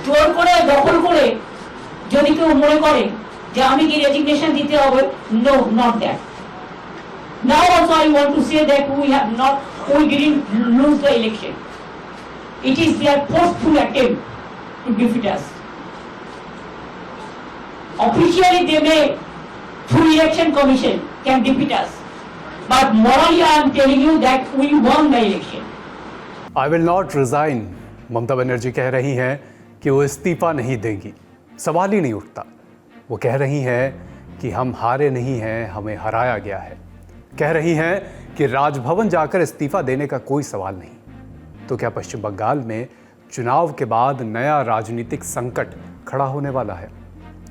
জোর করে দখল করে যদি কেউ মনে করে যে আমি কি রেজিগনেশন দিতে হবে, no, not that. Now also I want to say that we didn't lose the election. It is their forceful attempt to defeat us. Officially they may, through election commission, can defeat us. But morally I am telling you that we won the election. I will not resign. Mamata Banerjee कह रही हैं कि वो इस्तीफा नहीं देंगी, सवाल ही नहीं उठता। वो कह रही हैं कि हम हारे नहीं हैं, हमें हराया गया है। कह रही हैं कि राजभवन जाकर इस्तीफा देने का कोई सवाल नहीं। तो क्या पश्चिम बंगाल में चुनाव के बाद नया राजनीतिक संकट खड़ा होने वाला है?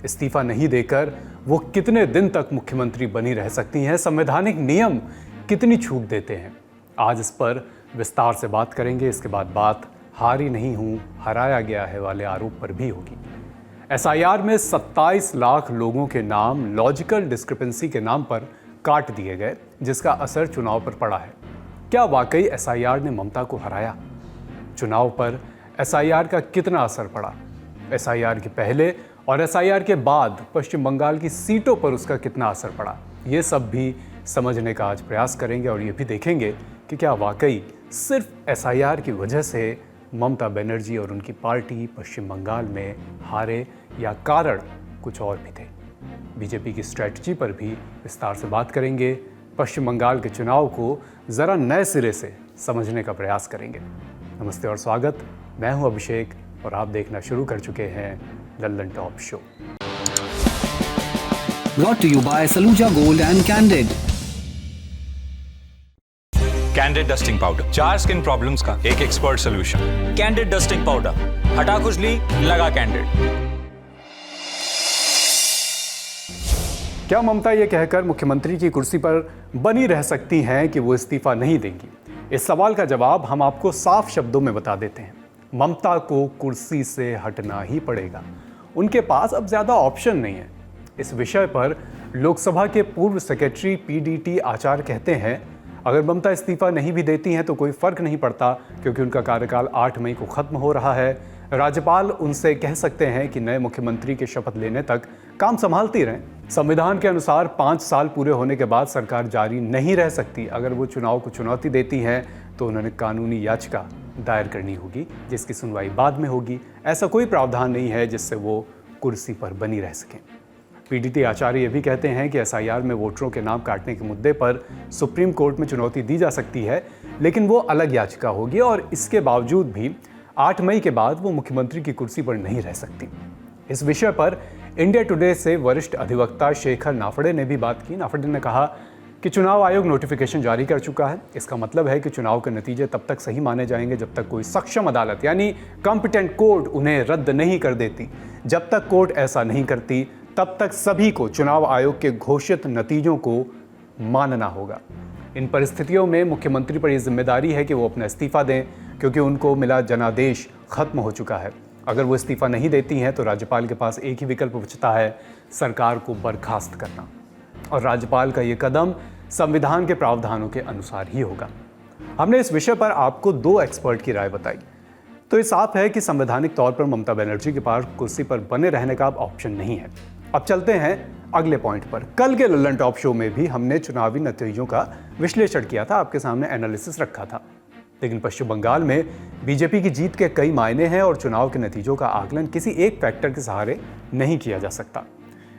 इस्तीफा नहीं देकर वो कितने दिन तक मुख्यमंत्री बनी रह सकती हैं? संवैधानिक नियम कितनी छूट देते हैं? आज इस पर विस्तार से बात करेंगे। इसके बाद बात हारी नहीं हूं, हराया गया है वाले आरोप पर भी होगी। एसआईआर में 27 लाख लोगों के नाम लॉजिकल डिस्क्रिपेंसी के नाम पर काट दिए गए, जिसका असर चुनाव पर पड़ा है। क्या वाकई एसआईआर ने ममता को हराया? चुनाव पर एसआईआर का कितना असर पड़ा? एसआईआर के पहले और एसआईआर के बाद पश्चिम बंगाल की सीटों पर उसका कितना असर पड़ा? ये सब भी समझने का आज प्रयास करेंगे और ये भी देखेंगे कि क्या वाकई सिर्फ एसआईआर की वजह से ममता बनर्जी और उनकी पार्टी पश्चिम बंगाल में हारे या कारण कुछ और भी थे। बीजेपी की स्ट्रैटेजी पर भी विस्तार से बात करेंगे। पश्चिम बंगाल के चुनाव को ज़रा नए सिरे से समझने का प्रयास करेंगे। नमस्ते और स्वागत। मैं हूं अभिषेक और आप देखना शुरू कर चुके हैं Lallan top show. Brought to you by Saluja Gold and Candid. Candid dusting powder, 4 skin problems का एक expert solution. Candid dusting powder, हटा खुजली, लगा कैंडिड। क्या ममता ये कहकर मुख्यमंत्री की कुर्सी पर बनी रह सकती हैं कि वो इस्तीफा नहीं देंगी? इस सवाल का जवाब हम आपको साफ शब्दों में बता देते हैं। ममता को कुर्सी से हटना ही पड़ेगा। उनके पास अब ज्यादा ऑप्शन नहीं है। इस विषय पर लोकसभा के पूर्व सेक्रेटरी पीडीटी आचार्य कहते हैं, अगर ममता इस्तीफा नहीं भी देती हैं तो कोई फर्क नहीं पड़ता, क्योंकि उनका कार्यकाल 8 मई को खत्म हो रहा है। राज्यपाल उनसे कह सकते हैं कि नए मुख्यमंत्री के शपथ लेने तक काम संभालती रहें। संविधान के अनुसार 5 साल पूरे होने के बाद सरकार जारी नहीं रह सकती। अगर वो चुनाव को चुनौती देती हैं तो उन्होंने कानूनी याचिका दायर करनी होगी, जिसकी सुनवाई बाद में होगी। ऐसा कोई प्रावधान नहीं है जिससे वो कुर्सी पर बनी रह सकें। पीडीटी आचार्य ये भी कहते हैं कि एसआईआर में वोटरों के नाम काटने के मुद्दे पर सुप्रीम कोर्ट में चुनौती दी जा सकती है, लेकिन वो अलग याचिका होगी और इसके बावजूद भी 8 मई के बाद वो मुख्यमंत्री की कुर्सी पर नहीं रह सकती। इस विषय पर इंडिया टुडे से वरिष्ठ अधिवक्ता शेखर नाफड़े ने भी बात की। नाफड़े ने कहा कि चुनाव आयोग नोटिफिकेशन जारी कर चुका है। इसका मतलब है कि चुनाव के नतीजे तब तक सही माने जाएंगे जब तक कोई सक्षम अदालत यानी कॉम्पिटेंट कोर्ट उन्हें रद्द नहीं कर देती। जब तक कोर्ट ऐसा नहीं करती तब तक सभी को चुनाव आयोग के घोषित नतीजों को मानना होगा। इन परिस्थितियों में मुख्यमंत्री पर यह जिम्मेदारी है कि वो अपना इस्तीफा दें, क्योंकि उनको मिला जनादेश खत्म हो चुका है। अगर वो इस्तीफा नहीं देती हैं तो राज्यपाल के पास एक ही विकल्प बचता है, सरकार को बर्खास्त करना। और राज्यपाल का ये कदम संविधान के प्रावधानों के अनुसार ही होगा। हमने इस विषय पर आपको 2 एक्सपर्ट की राय बताई, तो ये साफ है कि संवैधानिक तौर पर ममता बनर्जी के पास कुर्सी पर बने रहने का अब ऑप्शन नहीं है। अब चलते हैं अगले पॉइंट पर। कल के लल्लन टॉप शो में भी हमने चुनावी नतीजों का विश्लेषण किया था, आपके सामने एनालिसिस रखा था। लेकिन पश्चिम बंगाल में बीजेपी की जीत के कई मायने हैं और चुनाव के नतीजों का आकलन किसी एक फैक्टर के सहारे नहीं किया जा सकता।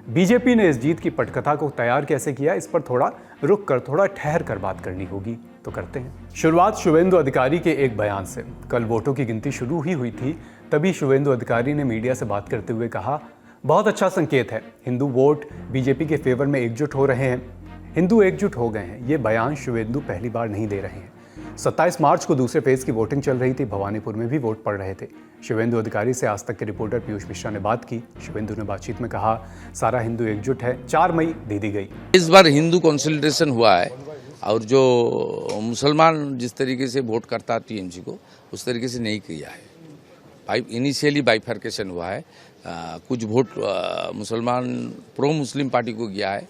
बीजेपी ने इस जीत की पटकथा को तैयार कैसे किया, इस पर थोड़ा रुक कर, थोड़ा ठहर कर बात करनी होगी, तो करते हैं। शुरुआत शुवेंदु अधिकारी के एक बयान से। कल वोटों की गिनती शुरू ही हुई थी, तभी शुवेंदु अधिकारी ने मीडिया से बात करते हुए कहा, बहुत अच्छा संकेत है, हिंदू वोट बीजेपी के फेवर में एकजुट हो रहे हैं, हिंदू एकजुट हो गए हैं। ये बयान शुवेंदु पहली बार नहीं दे रहे हैं। 27 मार्च को दूसरे फेज की वोटिंग चल रही थी, भवानीपुर में भी वोट पड़ रहे थे। शुवेंदु अधिकारी से आज तक के रिपोर्टर पीयूष मिश्रा ने बात की। शुवेंदु ने बातचीत में कहा, सारा हिंदू एकजुट है, 4 मई दे दी गई। इस बार हिंदू कंसोलिडेशन हुआ है और जो मुसलमान जिस तरीके से वोट करता टीएमसी को, उस तरीके से नहीं किया है। इनिशियली बाइफर्केशन हुआ है, कुछ वोट मुसलमान प्रो मुस्लिम पार्टी को गया है,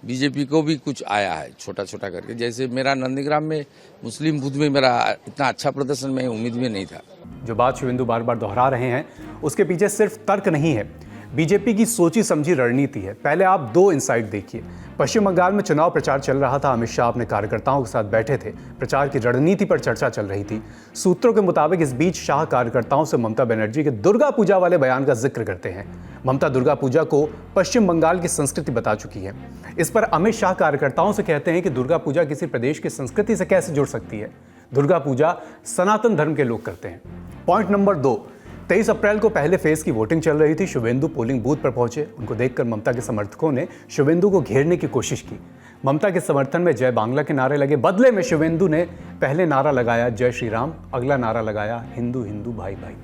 बीजेपी को भी कुछ आया है छोटा छोटा करके। जैसे मेरा नंदीग्राम में मुस्लिम बूथ में मेरा इतना अच्छा प्रदर्शन मैं उम्मीद में नहीं था। जो बात शुवेंदु बार बार दोहरा रहे हैं उसके पीछे सिर्फ तर्क नहीं है, बीजेपी की सोची समझी रणनीति है। पहले आप 2 इनसाइट देखिए। पश्चिम बंगाल में चुनाव प्रचार चल रहा था, अमित शाह अपने कार्यकर्ताओं के साथ बैठे थे, प्रचार की रणनीति पर चर्चा चल रही थी। सूत्रों के मुताबिक इस बीच शाह कार्यकर्ताओं से ममता बनर्जी के दुर्गा पूजा वाले बयान का जिक्र करते हैं। ममता दुर्गा पूजा को पश्चिम बंगाल की संस्कृति बता चुकी है। इस पर अमित शाह कार्यकर्ताओं से कहते हैं कि दुर्गा पूजा किसी प्रदेश की संस्कृति से कैसे जुड़ सकती है, दुर्गा पूजा सनातन धर्म के लोग करते हैं। पॉइंट नंबर 2, 23 अप्रैल को पहले फेज की वोटिंग चल रही थी। शुवेंदु पोलिंग बूथ पर पहुंचे। उनको देखकर ममता के समर्थकों ने शुवेंदु को घेरने की कोशिश की। ममता के समर्थन में जय बांग्ला के नारे लगे। बदले में शुवेंदु ने पहले नारा लगाया जय श्री राम, अगला नारा लगाया हिंदू हिंदू भाई भाई।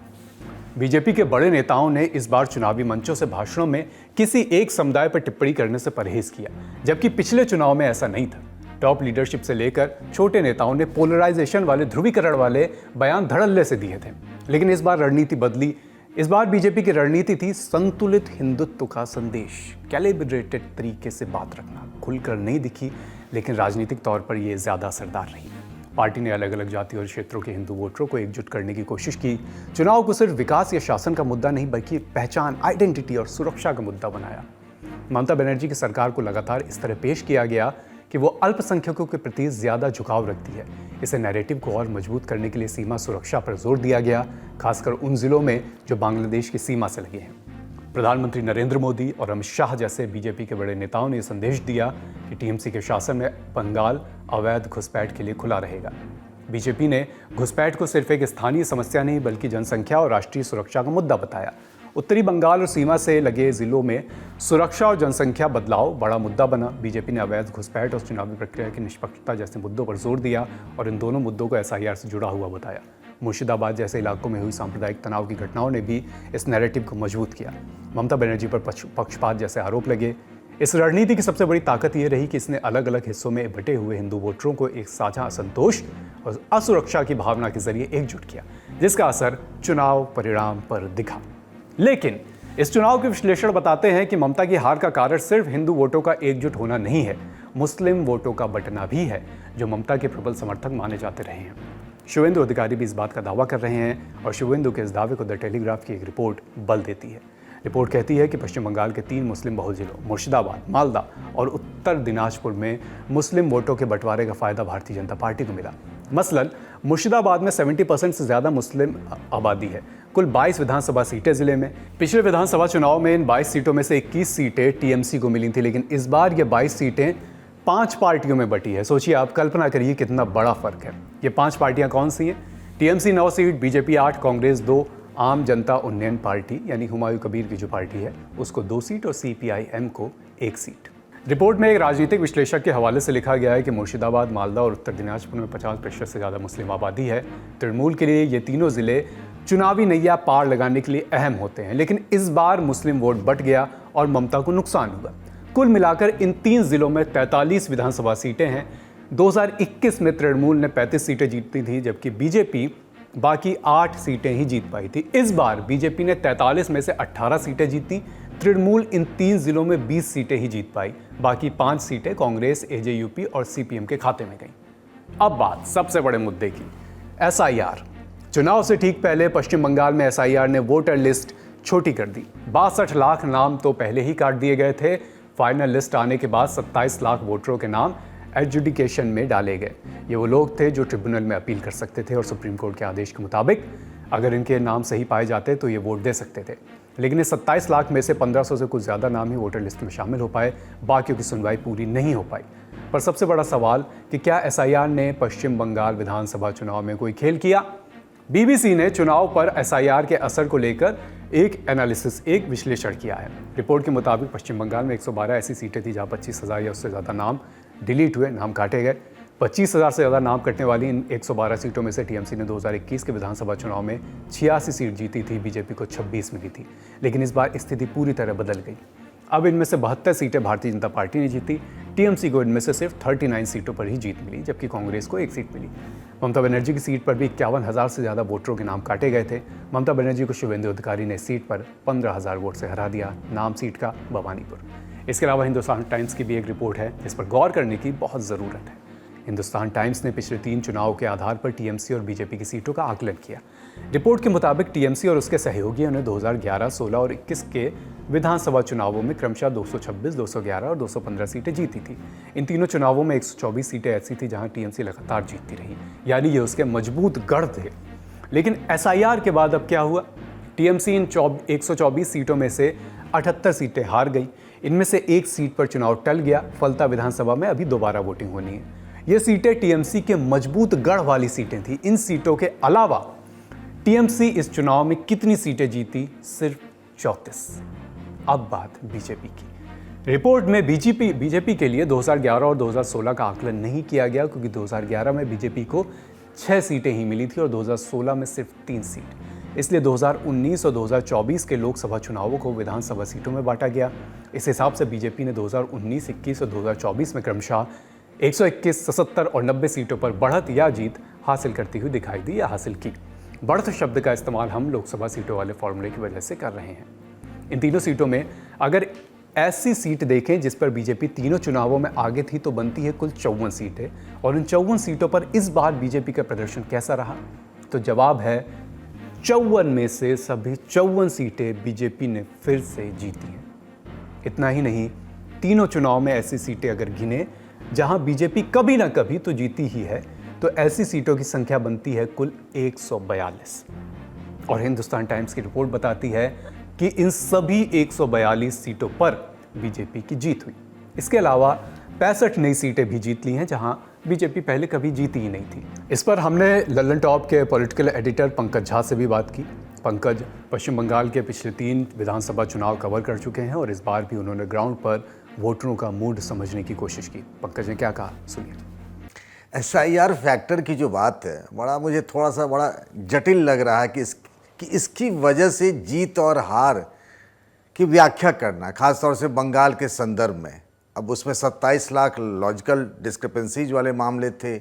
बीजेपी के बड़े नेताओं ने इस बार चुनावी मंचों से भाषणों में किसी एक समुदाय पर टिप्पणी करने से परहेज किया, जबकि पिछले चुनाव में ऐसा नहीं था। टॉप लीडरशिप से लेकर छोटे नेताओं ने पोलराइजेशन वाले, ध्रुवीकरण वाले बयान धड़ल्ले से दिए थे। लेकिन इस बार रणनीति बदली। इस बार बीजेपी की रणनीति थी संतुलित हिंदुत्व का संदेश, कैलिब्रेटेड तरीके से बात रखना। खुलकर नहीं दिखी, लेकिन राजनीतिक तौर पर यह ज्यादा असरदार रही। पार्टी ने अलग अलग जाति और क्षेत्रों के हिंदू वोटरों को एकजुट करने की कोशिश की। चुनाव को सिर्फ विकास या शासन का मुद्दा नहीं, बल्कि पहचान, आइडेंटिटी और सुरक्षा का मुद्दा बनाया। ममता बनर्जी की सरकार को लगातार इस तरह पेश किया गया कि वो अल्पसंख्यकों के प्रति ज्यादा झुकाव रखती है। इसे नैरेटिव को और मजबूत करने के लिए सीमा सुरक्षा पर जोर दिया गया, खासकर उन जिलों में जो बांग्लादेश की सीमा से लगे हैं। प्रधानमंत्री नरेंद्र मोदी और अमित शाह जैसे बीजेपी के बड़े नेताओं ने संदेश दिया कि टीएमसी के शासन में बंगाल अवैध घुसपैठ के लिए खुला रहेगा। बीजेपी ने घुसपैठ को सिर्फ एक स्थानीय समस्या नहीं, बल्कि जनसंख्या और राष्ट्रीय सुरक्षा का मुद्दा बताया। उत्तरी बंगाल और सीमा से लगे जिलों में सुरक्षा और जनसंख्या बदलाव बड़ा मुद्दा बना। बीजेपी ने अवैध घुसपैठ और चुनावी प्रक्रिया की निष्पक्षता जैसे मुद्दों पर जोर दिया और इन दोनों मुद्दों को एसआईआर से जुड़ा हुआ बताया। मुर्शिदाबाद जैसे इलाकों में हुई सांप्रदायिक तनाव की घटनाओं ने भी इस नैरेटिव को मजबूत किया। ममता बनर्जी पर पक्षपात जैसे आरोप लगे। इस रणनीति की सबसे बड़ी ताकत ये रही कि इसने अलग अलग हिस्सों में बटे हुए हिंदू वोटरों को एक साझा असंतोष और असुरक्षा की भावना के जरिए एकजुट किया, जिसका असर चुनाव परिणाम पर दिखा। लेकिन इस चुनाव के विश्लेषण बताते हैं कि ममता की हार का कारण सिर्फ हिंदू वोटों का एकजुट होना नहीं है, मुस्लिम वोटों का बंटना भी है, जो ममता के प्रबल समर्थक माने जाते रहे हैं। शुवेंदु अधिकारी भी इस बात का दावा कर रहे हैं और शुवेंदु के इस दावे को द टेलीग्राफ की एक रिपोर्ट बल देती है। रिपोर्ट कहती है कि पश्चिम बंगाल के 3 मुस्लिम बहुल जिलों मुर्शिदाबाद, मालदा और उत्तर दिनाजपुर में मुस्लिम वोटों के बंटवारे का फायदा भारतीय जनता पार्टी को मिला। मसलन मुर्शिदाबाद में 70% से ज़्यादा मुस्लिम आबादी है। कुल 22 विधानसभा सीटें जिले में। पिछले विधानसभा चुनाव में इन 22 सीटों में से 21 सीटें टीएमसी को मिली थी, लेकिन इस बार ये 22 सीटें 5 पार्टियों में बटी है। सोचिए आप, कल्पना करिए कितना बड़ा फर्क है। ये 5 पार्टियां कौन सी हैं? टीएमसी 9 सीट, बीजेपी 8, कांग्रेस 2, आम जनता उन्नयन पार्टी यानी हुमायूं कबीर की जो पार्टी है उसको 2 सीट और सीपीआईएम को 1 सीट। रिपोर्ट में एक राजनीतिक विश्लेषक के हवाले से लिखा गया है कि मुर्शिदाबाद, मालदा और उत्तर दिनाजपुर में 50% से ज़्यादा मुस्लिम आबादी है। तृणमूल के लिए ये तीनों जिले चुनावी नैया पार लगाने के लिए अहम होते हैं, लेकिन इस बार मुस्लिम वोट बट गया और ममता को नुकसान हुआ। कुल मिलाकर इन 3 जिलों में 43 विधानसभा सीटें हैं। 2021 में तृणमूल ने 35 सीटें जीती थी, जबकि बीजेपी बाकी 8 सीटें ही जीत पाई थी। इस बार बीजेपी ने 43 में से 18 सीटें जीती। तृणमूल इन 3 जिलों में 20 सीटें ही जीत पाई, बाकी 5 सीटें कांग्रेस, एजेयूपी और सीपीएम के खाते में गईं। अब बात सबसे बड़े मुद्दे की, एसआईआर। चुनाव से ठीक पहले पश्चिम बंगाल में एसआईआर ने वोटर लिस्ट छोटी कर दी। 62 लाख नाम तो पहले ही काट दिए गए थे। फाइनल लिस्ट आने के बाद 27 लाख वोटरों के नाम एडजुडिकेशन में डाले गए। ये वो लोग थे जो ट्रिब्यूनल में अपील कर सकते थे और सुप्रीम कोर्ट के आदेश के मुताबिक अगर इनके नाम सही पाए जाते तो ये वोट दे सकते थे। लेकिन इस 27 लाख में से 1500 से कुछ ज़्यादा नाम ही वोटर लिस्ट में शामिल हो पाए, बाकियों की सुनवाई पूरी नहीं हो पाई। पर सबसे बड़ा सवाल कि क्या एसआईआर ने पश्चिम बंगाल विधानसभा चुनाव में कोई खेल किया? बीबीसी ने चुनाव पर एसआईआर के असर को लेकर एक एनालिसिस, एक विश्लेषण किया है। रिपोर्ट के मुताबिक पश्चिम बंगाल में 112 ऐसी सीटें थी जहां 25,000 या उससे ज़्यादा नाम डिलीट हुए, नाम काटे गए। 25,000 से ज़्यादा नाम कटने वाली इन 112 सीटों में से टीएमसी ने 2021 के विधानसभा चुनाव में 86 सीट जीती थी, बीजेपी को 26 मिली थी। लेकिन इस बार स्थिति पूरी तरह बदल गई। अब इनमें से 72 सीटें भारतीय जनता पार्टी ने जीती। टीएमसी को इनमें से सिर्फ 39 सीटों पर ही जीत मिली, जबकि कांग्रेस को 1 सीट मिली। ममता बनर्जी की सीट पर भी 51,000 से ज़्यादा वोटरों के नाम काटे गए थे। ममता बनर्जी को शुवेंदु अधिकारी ने सीट पर 15,000 वोट से हरा दिया। नाम सीट का भवानीपुर। इसके अलावा हिंदुस्तान टाइम्स की भी एक रिपोर्ट है जिस पर गौर करने की बहुत ज़रूरत है। हिंदुस्तान टाइम्स ने पिछले 3 चुनाव के आधार पर टीएमसी और बीजेपी की सीटों का आकलन किया। रिपोर्ट के मुताबिक टीएमसी और उसके सहयोगियों ने 2011, 16 और 21 के विधानसभा चुनावों में क्रमशः 226, 211 और 215 सीटें जीती थी। इन तीनों चुनावों में 124 सीटें ऐसी थी जहां टीएमसी लगातार जीतती रही, यानी ये उसके मजबूत गढ़ थे। लेकिन एसआईआर के बाद अब क्या हुआ? टीएमसी इन 124 सीटों में से 78 सीटें हार गई। इनमें से एक सीट पर चुनाव टल गया। फलता विधानसभा में अभी दोबारा वोटिंग होनी है। ये सीटें टीएमसी के मजबूत गढ़ वाली सीटें थी। इन सीटों के अलावा टीएमसी इस चुनाव में कितनी सीटें जीती? सिर्फ 34। अब बात बीजेपी की। रिपोर्ट में बीजेपी के लिए 2011 और 2016 का आकलन नहीं किया गया, क्योंकि 2011 में बीजेपी को 6 सीटें ही मिली थी और 2016 में सिर्फ 3 सीट। इसलिए 2019 और 2024 के लोकसभा चुनावों को विधानसभा सीटों में बांटा गया। इस हिसाब से बीजेपी ने 2019, 21 और 2024 में क्रमशः 121, 77 और 90 सीटों पर बढ़त या जीत हासिल करती हुई दिखाई दी या हासिल की। बढ़त शब्द का इस्तेमाल हम लोकसभा सीटों वाले फॉर्मूले की वजह से कर रहे हैं। इन तीनों सीटों में अगर ऐसी सीट देखें जिस पर बीजेपी तीनों चुनावों में आगे थी तो बनती है कुल 54 सीटें। और इन 54 सीटों पर इस बार बीजेपी का प्रदर्शन कैसा रहा? तो जवाब है 54 में से सभी 54 सीटें बीजेपी ने फिर से जीती हैं। इतना ही नहीं, तीनों चुनाव में ऐसी सीटें अगर गिने जहां बीजेपी कभी ना कभी तो जीती ही है, तो ऐसी सीटों की संख्या बनती है कुल 142। और हिंदुस्तान टाइम्स की रिपोर्ट बताती है कि इन सभी 142 सीटों पर बीजेपी की जीत हुई। इसके अलावा 65 नई सीटें भी जीत ली हैं जहां बीजेपी पहले कभी जीती ही नहीं थी। इस पर हमने लल्लन टॉप के पॉलिटिकल एडिटर पंकज झा से भी बात की। पंकज पश्चिम बंगाल के पिछले 3 विधानसभा चुनाव कवर कर चुके हैं और इस बार भी उन्होंने ग्राउंड पर वोटरों का मूड समझने की कोशिश की। पंकज ने क्या कहा, सुनिए। एसआईआर फैक्टर की जो बात है, मुझे थोड़ा सा बड़ा जटिल लग रहा है कि इसकी वजह से जीत और हार की व्याख्या करना, खासतौर से बंगाल के संदर्भ में। अब उसमें 27 लाख लॉजिकल डिस्क्रिपेंसीज वाले मामले थे।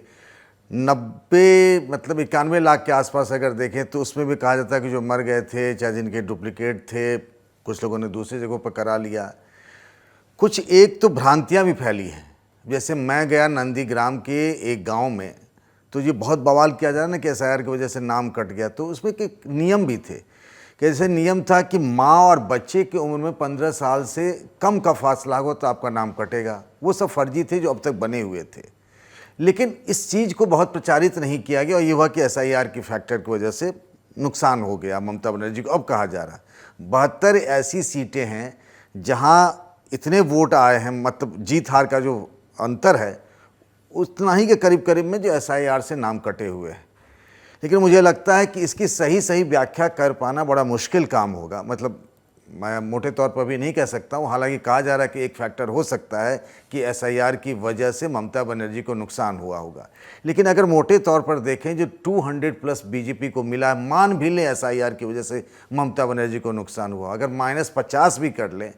91 लाख के आसपास अगर देखें तो उसमें भी कहा जाता है कि जो मर गए थे, चाहे जिनके डुप्लीकेट थे, कुछ लोगों ने दूसरी जगहों पर करा लिया। कुछ एक तो भ्रांतियां भी फैली हैं। जैसे मैं गया नंदीग्राम के एक गांव में, तो ये बहुत बवाल किया जा रहा ना कि एसआईआर की वजह से नाम कट गया। तो उसमें एक नियम भी थे कि जैसे नियम था कि माँ और बच्चे की उम्र में 15 साल से कम का फासला हो तो आपका नाम कटेगा। वो सब फर्जी थे जो अब तक बने हुए थे। लेकिन इस चीज़ को बहुत प्रचारित नहीं किया गया और ये हुआ कि एसआईआर की फैक्टर की वजह से नुकसान हो गया ममता बनर्जी को। अब कहा जा रहा 72 ऐसी सीटें हैं जहाँ इतने वोट आए हैं, मतलब जीत हार का जो अंतर है उतना ही के करीब करीब में जो एसआईआर से नाम कटे हुए हैं। लेकिन मुझे लगता है कि इसकी सही व्याख्या कर पाना बड़ा मुश्किल काम होगा। मतलब मैं मोटे तौर पर भी नहीं कह सकता हूँ। हालांकि कहा जा रहा है कि एक फैक्टर हो सकता है कि एसआईआर की वजह से ममता बनर्जी को नुकसान हुआ होगा। लेकिन अगर मोटे तौर पर देखें, जो 200+ बीजेपी को मिला है, मान भी लें एसआईआर की वजह से ममता बनर्जी को नुकसान हुआ, अगर -50 भी कर लें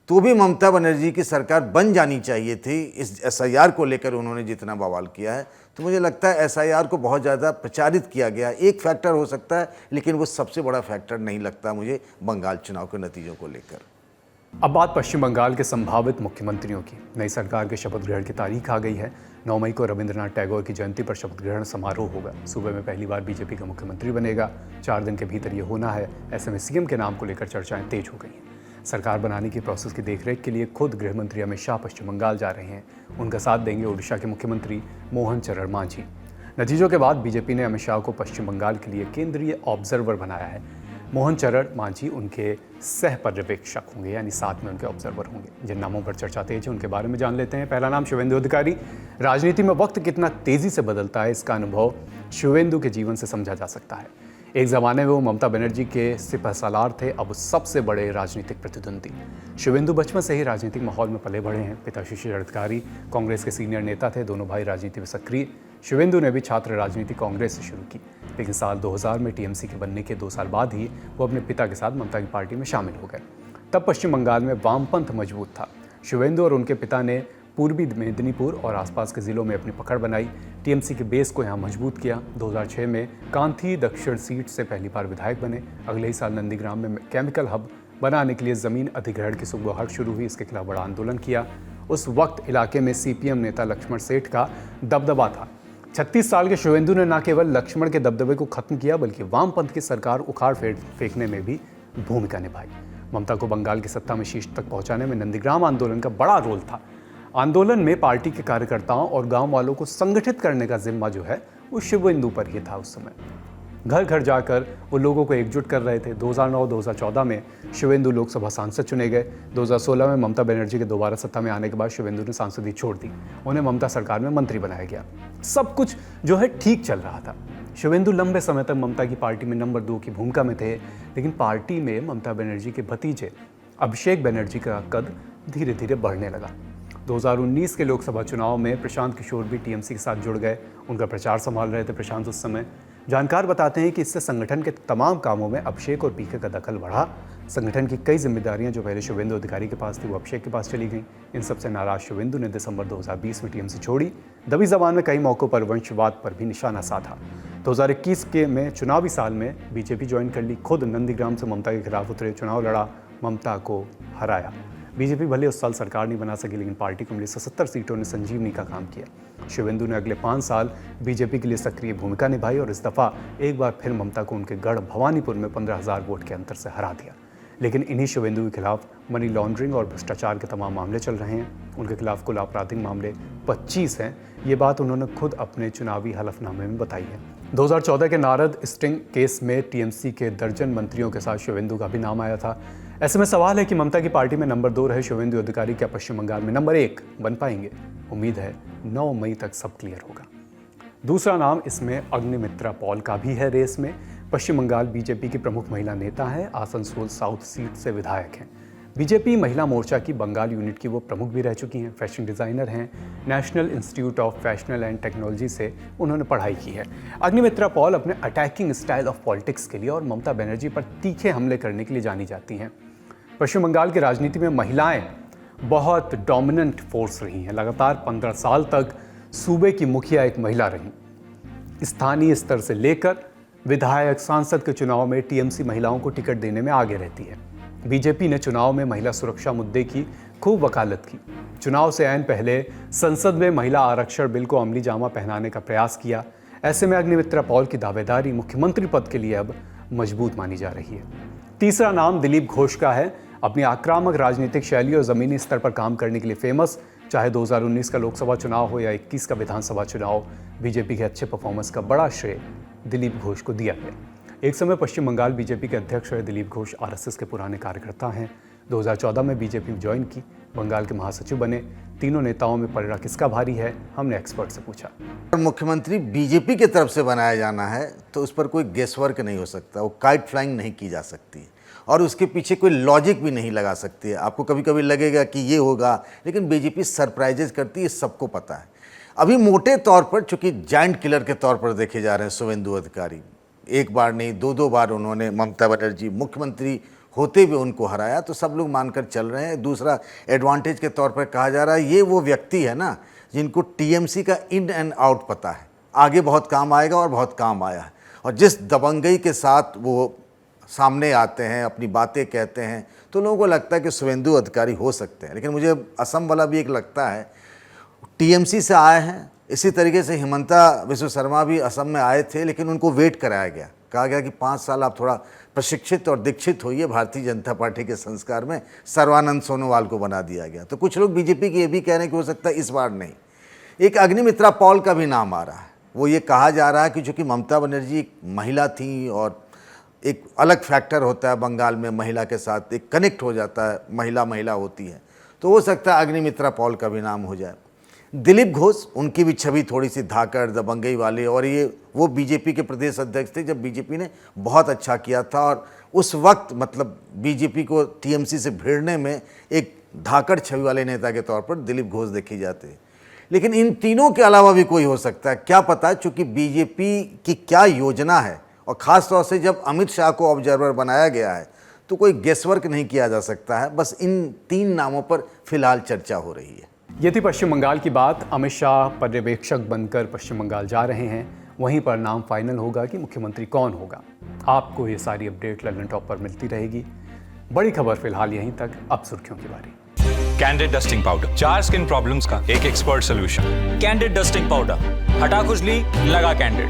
तो भी ममता बनर्जी की सरकार बन जानी चाहिए थी। इस एसआईआर को लेकर उन्होंने जितना बवाल किया है, तो मुझे लगता है एसआईआर को बहुत ज़्यादा प्रचारित किया गया। एक फैक्टर हो सकता है, लेकिन वो सबसे बड़ा फैक्टर नहीं लगता मुझे बंगाल चुनाव के नतीजों को लेकर। अब बात पश्चिम बंगाल के संभावित मुख्यमंत्रियों की। नई सरकार के शपथ ग्रहण की तारीख आ गई है। 9 मई को रविंद्रनाथ टैगोर की जयंती पर शपथ ग्रहण समारोह होगा। सूबे में पहली बार बीजेपी का मुख्यमंत्री बनेगा। 4 दिन के भीतर ये होना है। ऐसे में सीएम के नाम को लेकर चर्चाएं तेज हो गई हैं। सरकार बनाने की प्रोसेस की देखरेख के लिए खुद गृह मंत्री अमित शाह पश्चिम बंगाल जा रहे हैं। उनका साथ देंगे ओडिशा के मुख्यमंत्री मोहन चरण मांझी। नतीजों के बाद बीजेपी ने अमित शाह को पश्चिम बंगाल के लिए केंद्रीय ऑब्जर्वर बनाया है। मोहन चरण मांझी उनके सह पर्यवेक्षक होंगे, यानी साथ में उनके ऑब्जर्वर होंगे। जिन नामों पर चर्चा तेज है उनके बारे में जान लेते हैं। पहला नाम शुवेंदु अधिकारी। राजनीति में वक्त कितना तेजी से बदलता है, इसका अनुभव शुवेंदु के जीवन से समझा जा सकता है। एक ज़माने में वो ममता बनर्जी के सिपहसालार थे, अब सबसे बड़े राजनीतिक प्रतिद्वंदी। शुवेंदु बचपन से ही राजनीतिक माहौल में पले बढ़े हैं। पिता शिशिर अधिकारी कांग्रेस के सीनियर नेता थे। दोनों भाई राजनीति में सक्रिय। शुवेंदु ने भी छात्र राजनीति कांग्रेस से शुरू की, लेकिन साल 2000 में टीएमसी के बनने के 2 साल बाद ही वो अपने पिता के साथ ममता की पार्टी में शामिल हो गए। तब पश्चिम बंगाल में वामपंथ मजबूत था। शुवेंदु और उनके पिता ने पूर्वी मेदिनीपुर और आसपास के जिलों में अपनी पकड़ बनाई। टीएमसी के बेस को यहाँ मजबूत किया। 2006 में कांथी दक्षिण सीट से पहली बार विधायक बने। अगले ही साल नंदीग्राम में केमिकल हब बनाने के लिए ज़मीन अधिग्रहण की सुगबुगाहट शुरू हुई। इसके खिलाफ बड़ा आंदोलन किया उस वक्त इलाके में सीपीएम नेता लक्ष्मण सेठ का दबदबा था। 36 साल के शिवेंदु ने न केवल लक्ष्मण के दबदबे को खत्म किया बल्कि वामपंथ की सरकार उखाड़ फेंकने में भी भूमिका निभाई। ममता को बंगाल की सत्ता में शीर्ष तक पहुंचाने में नंदीग्राम आंदोलन का बड़ा रोल था। आंदोलन में पार्टी के कार्यकर्ताओं और गांव वालों को संगठित करने का जिम्मा जो है वो शिवेंदु पर ही था। उस समय घर घर जाकर वो लोगों को एकजुट कर रहे थे। 2009-2014 में शिवेंदु लोकसभा सांसद चुने गए। 2016 में ममता बनर्जी के दोबारा सत्ता में आने के बाद शिवेंदु ने सांसदी छोड़ दी, उन्हें ममता सरकार में मंत्री बनाया गया। सब कुछ जो है ठीक चल रहा था। शिवेंदु लंबे समय तक ममता की पार्टी में नंबर 2 की भूमिका में थे, लेकिन पार्टी में ममता बनर्जी के भतीजे अभिषेक बनर्जी का कद धीरे धीरे बढ़ने लगा। 2019 के लोकसभा चुनाव में प्रशांत किशोर भी टीएमसी के साथ जुड़ गए। उनका प्रचार संभाल रहे थे प्रशांत उस समय। जानकार बताते हैं कि इससे संगठन के तमाम कामों में अभिषेक और पीके का दखल बढ़ा। संगठन की कई जिम्मेदारियां जो पहले शुभेंदु अधिकारी के पास थी वो अभिषेक के पास चली गईं। इन सबसे नाराज शुभेंदु ने दिसंबर 2020 में टीएमसी छोड़ी। दबी जबान में कई मौकों पर वंशवाद पर भी निशाना साधा। 2021 के में चुनावी साल में बीजेपी ज्वाइन कर ली। खुद नंदीग्राम से ममता के खिलाफ उतरे, चुनाव लड़ा, ममता को हराया। बीजेपी भले उस साल सरकार नहीं बना सकी, लेकिन पार्टी को मिली 77 सीटों ने संजीवनी का काम किया। शिवेंदु ने अगले 5 साल बीजेपी के लिए सक्रिय भूमिका निभाई और इस दफा एक बार फिर ममता को उनके गढ़ भवानीपुर में 15,000 वोट के अंतर से हरा दिया। लेकिन इन्हीं शिवेंदु के खिलाफ मनी लॉन्ड्रिंग और भ्रष्टाचार के तमाम मामले चल रहे हैं। उनके खिलाफ कुल आपराधिक मामले 25 हैं। ये बात उन्होंने खुद अपने चुनावी हलफनामे में बताई है। 2014 के नारद स्टिंग केस में टीएमसी के दर्जन मंत्रियों के साथ शिवेंदु का भी नाम आया था। ऐसे में सवाल है कि ममता की पार्टी में नंबर 2 रहे शिवेंदु अधिकारी क्या पश्चिम बंगाल में नंबर 1 बन पाएंगे? उम्मीद है 9 मई तक सब क्लियर होगा। दूसरा नाम इसमें अग्निमित्रा पॉल का भी है रेस में। पश्चिम बंगाल बीजेपी की प्रमुख महिला नेता हैं, आसनसोल साउथ सीट से विधायक हैं। बीजेपी महिला मोर्चा की बंगाल यूनिट की वो प्रमुख भी रह चुकी हैं। फैशन डिज़ाइनर हैं। National institute of fashional and technology से उन्होंने पढ़ाई की है। अग्निमित्रा पॉल अपने अटैकिंग स्टाइल ऑफ पॉलिटिक्स के लिए और ममता बनर्जी पर तीखे हमले करने के लिए जानी जाती हैं। पश्चिम बंगाल की राजनीति में महिलाएं बहुत डोमिनेंट फोर्स रही हैं। लगातार 15 साल तक सूबे की मुखिया एक महिला रहीं। स्थानीय स्तर से लेकर विधायक, सांसद के चुनाव में टीएमसी महिलाओं को टिकट देने में आगे रहती है। बीजेपी ने चुनाव में महिला सुरक्षा मुद्दे की खूब वकालत की। चुनाव से ऐन पहले संसद में महिला आरक्षण बिल को अमली जामा पहनाने का प्रयास किया। ऐसे में अग्निमित्रा पॉल की दावेदारी मुख्यमंत्री पद के लिए अब मजबूत मानी जा रही है। तीसरा नाम दिलीप घोष का है। अपनी आक्रामक राजनीतिक शैली और ज़मीनी स्तर पर काम करने के लिए फेमस। चाहे 2019 का लोकसभा चुनाव हो या 21 का विधानसभा चुनाव, बीजेपी के अच्छे परफॉर्मेंस का बड़ा श्रेय दिलीप घोष को दिया गया। एक समय पश्चिम बंगाल बीजेपी के अध्यक्ष रहे दिलीप घोष आरएसएस के पुराने कार्यकर्ता हैं। 2014 में बीजेपी में ज्वाइन की, बंगाल के महासचिव बने। तीनों नेताओं में पलड़ा किसका भारी है, हमने एक्सपर्ट से पूछा। मुख्यमंत्री बीजेपी की तरफ से बनाया जाना है तो उस पर कोई गेस वर्क नहीं हो सकता, वो काइट फ्लाइंग नहीं की जा सकती और उसके पीछे कोई लॉजिक भी नहीं लगा सकती है। आपको कभी कभी लगेगा कि ये होगा, लेकिन बीजेपी सरप्राइजेज करती है, सबको पता है। अभी मोटे तौर पर चूंकि जायंट किलर के तौर पर देखे जा रहे हैं शुवेंदु अधिकारी, एक बार नहीं 2-2 बार उन्होंने ममता बनर्जी मुख्यमंत्री होते हुए उनको हराया, तो सब लोग मानकर चल रहे हैं। दूसरा एडवांटेज के तौर पर कहा जा रहा है ये वो व्यक्ति है ना जिनको टीएमसी का इन एंड आउट पता है, आगे बहुत काम आएगा और बहुत काम आया है। और जिस दबंगई के साथ वो सामने आते हैं, अपनी बातें कहते हैं, तो लोगों को लगता है कि शुवेंदु अधिकारी हो सकते हैं। लेकिन मुझे असम वाला भी एक लगता है, टीएमसी से आए हैं। इसी तरीके से हिमंता विश्व शर्मा भी असम में आए थे, लेकिन उनको वेट कराया गया। कहा गया कि 5 साल आप थोड़ा प्रशिक्षित और दीक्षित होइए भारतीय जनता पार्टी के संस्कार में। सर्वानंद सोनोवाल को बना दिया गया। तो कुछ लोग बीजेपी के ये भी कह रहे हैं कि हो सकता है इस बार नहीं। एक अग्निमित्रा पॉल का भी नाम आ रहा है। वो ये कहा जा रहा है कि चूँकि ममता बनर्जी एक महिला थी और एक अलग फैक्टर होता है बंगाल में महिला के साथ, एक कनेक्ट हो जाता है, महिला होती है, तो हो सकता है अग्निमित्रा पॉल का भी नाम हो जाए। दिलीप घोष, उनकी भी छवि थोड़ी सी धाकड़ दबंगई वाले, और ये वो बीजेपी के प्रदेश अध्यक्ष थे जब बीजेपी ने बहुत अच्छा किया था और उस वक्त मतलब बीजेपी को टीएमसी से भिड़ने में एक धाकड़ छवि वाले नेता के तौर पर दिलीप घोष देखे जाते हैं। लेकिन इन तीनों के अलावा भी कोई हो सकता है, क्या पता, चूँकि बीजेपी की क्या योजना है और ख़ास तौर से जब अमित शाह को ऑब्जर्वर बनाया गया है तो कोई गेसवर्क नहीं किया जा सकता है। बस इन 3 नामों पर फिलहाल चर्चा हो रही है। ये थी पश्चिम बंगाल की बात। अमित शाह पर्यवेक्षक बनकर पश्चिम बंगाल जा रहे हैं, वहीं पर नाम फाइनल होगा कि मुख्यमंत्री कौन होगा। आपको ये सारी अपडेट लंदन टॉप पर मिलती रहेगी। बड़ी खबर फिलहाल यहीं तक, अब सुर्खियों की बारी। Candid dusting powder, 4 skin problems का एक expert solution. Candid dusting powder, हटा खुजली, लगा कैंडिड।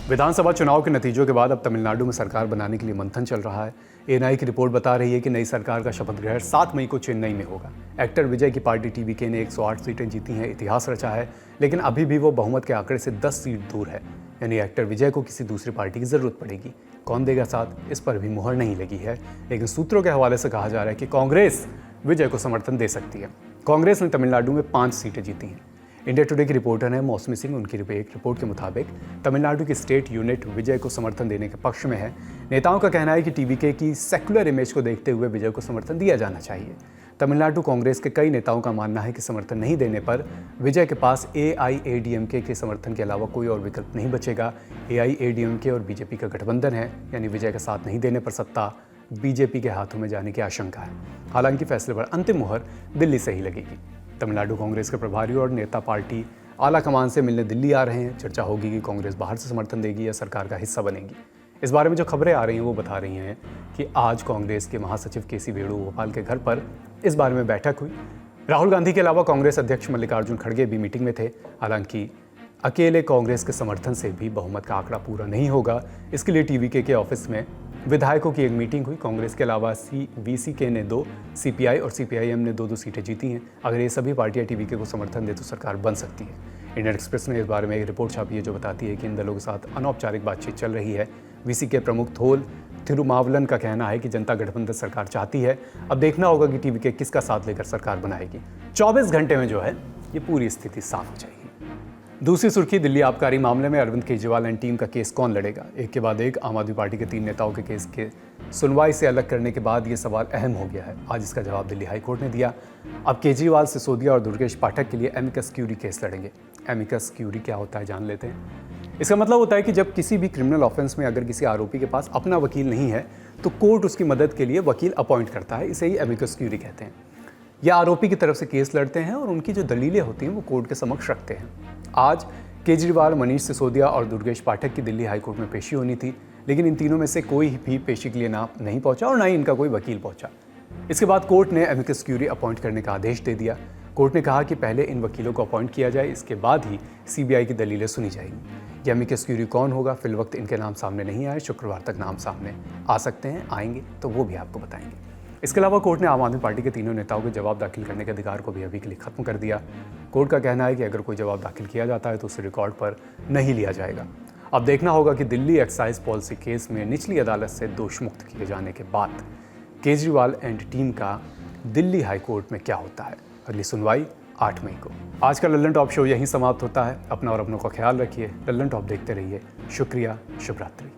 विधानसभा चुनाव के नतीजों के बाद अब तमिलनाडु में सरकार बनाने के लिए मंथन चल रहा है। एएनआई की रिपोर्ट बता रही है कि नई सरकार का शपथ ग्रहण 7 मई को चेन्नई में होगा। एक्टर विजय की पार्टी टीवीके ने 108 सीटें जीती हैं, इतिहास रचा है, लेकिन अभी भी वो बहुमत के आंकड़े से 10 सीट दूर है। यानी एक्टर विजय को किसी दूसरी पार्टी की जरूरत पड़ेगी। कौन देगा साथ, इस पर भी मुहर नहीं लगी है, लेकिन सूत्रों के हवाले से कहा जा रहा है कि कांग्रेस विजय को समर्थन दे सकती है। कांग्रेस ने तमिलनाडु में 5 सीटें जीती हैं। इंडिया टुडे की रिपोर्टर है मौसमी सिंह। उनकी एक रिपोर्ट के मुताबिक तमिलनाडु की स्टेट यूनिट विजय को समर्थन देने के पक्ष में है। नेताओं का कहना है कि टीवीके की सेक्युलर इमेज को देखते हुए विजय को समर्थन दिया जाना चाहिए। तमिलनाडु कांग्रेस के कई नेताओं का मानना है कि समर्थन नहीं देने पर विजय के पास AIADMK के समर्थन के अलावा कोई और विकल्प नहीं बचेगा। AIADMK और बीजेपी का गठबंधन है, यानी विजय का साथ नहीं देने पर सत्ता बीजेपी के हाथों में जाने की आशंका है। हालांकि फैसले पर अंतिम मुहर दिल्ली से ही लगेगी। तमिलनाडु कांग्रेस के प्रभारी और नेता पार्टी आला कमान से मिलने दिल्ली आ रहे हैं। चर्चा होगी कि कांग्रेस बाहर से समर्थन देगी या सरकार का हिस्सा बनेगी। इस बारे में जो खबरें आ रही हैं वो बता रही हैं कि आज कांग्रेस के महासचिव KC वेणुगोपाल के घर पर इस बारे में बैठक हुई। राहुल गांधी के अलावा कांग्रेस अध्यक्ष मल्लिकार्जुन खड़गे भी मीटिंग में थे। हालांकि अकेले कांग्रेस के समर्थन से भी बहुमत का आंकड़ा पूरा नहीं होगा। इसके लिए टीवीके के ऑफिस में विधायकों की एक मीटिंग हुई। कांग्रेस के अलावा VCK ने 2, CPI और CPIM ने 2-2 सीटें जीती हैं। अगर ये सभी पार्टियां टीवीके को समर्थन दे तो सरकार बन सकती है। इंडियन एक्सप्रेस ने इस बारे में एक रिपोर्ट छापी है जो बताती है कि इन दलों के साथ अनौपचारिक बातचीत चल रही है। VCK प्रमुख थोल थिरुमावलन का कहना है कि जनता गठबंधन सरकार चाहती है। अब देखना होगा कि टीवीके किसका साथ लेकर सरकार बनाएगी। 24 घंटे में जो है ये पूरी स्थिति साफ हो जाएगी। दूसरी सुर्खी, दिल्ली आबकारी मामले में अरविंद केजरीवाल एंड टीम का केस कौन लड़ेगा। एक के बाद एक आम आदमी पार्टी के 3 नेताओं के केस के सुनवाई से अलग करने के बाद ये सवाल अहम हो गया है। आज इसका जवाब दिल्ली हाईकोर्ट ने दिया। अब केजरीवाल, सिसोदिया और दुर्गेश पाठक के लिए एमिकस क्यूरी केस लड़ेंगे। एमिकस क्यूरी क्या होता है जान लेते हैं। इसका मतलब होता है कि जब किसी भी क्रिमिनल ऑफेंस में अगर किसी आरोपी के पास अपना वकील नहीं है तो कोर्ट उसकी मदद के लिए वकील अपॉइंट करता है। इसे ही एमिकस क्यूरी कहते हैं। यह आरोपी की तरफ से केस लड़ते हैं और उनकी जो दलीलें होती हैं वो कोर्ट के समक्ष रखते हैं। आज केजरीवाल, मनीष सिसोदिया और दुर्गेश पाठक की दिल्ली हाईकोर्ट में पेशी होनी थी, लेकिन इन तीनों में से कोई भी पेशी के लिए नहीं पहुंचा और ना ही इनका कोई वकील पहुंचा। इसके बाद कोर्ट ने एमिकस क्यूरी अपॉइंट करने का आदेश दे दिया। कोर्ट ने कहा कि पहले इन वकीलों को अपॉइंट किया जाए, इसके बाद ही CBI की दलीलें सुनी जाएंगी। ये एमिकस क्यूरी कौन होगा, फिलवक्त इनके नाम सामने नहीं आए। शुक्रवार तक नाम सामने आ सकते हैं, आएंगे तो वो भी आपको बताएंगे। इसके अलावा कोर्ट ने आम आदमी पार्टी के तीनों नेताओं के जवाब दाखिल करने के अधिकार को भी अभी के लिए खत्म कर दिया। कोर्ट का कहना है कि अगर कोई जवाब दाखिल किया जाता है तो उसे रिकॉर्ड पर नहीं लिया जाएगा। अब देखना होगा कि दिल्ली एक्साइज पॉलिसी केस में निचली अदालत से दोषमुक्त किए जाने के बाद केजरीवाल एंड टीम का दिल्ली हाईकोर्ट में क्या होता है। अगली सुनवाई 8 मई को। आज का लल्लन टॉप शो यहीं समाप्त होता है। अपना और अपनों का ख्याल रखिए। लल्लन टॉप देखते रहिए। शुक्रिया, शुभ रात्रि।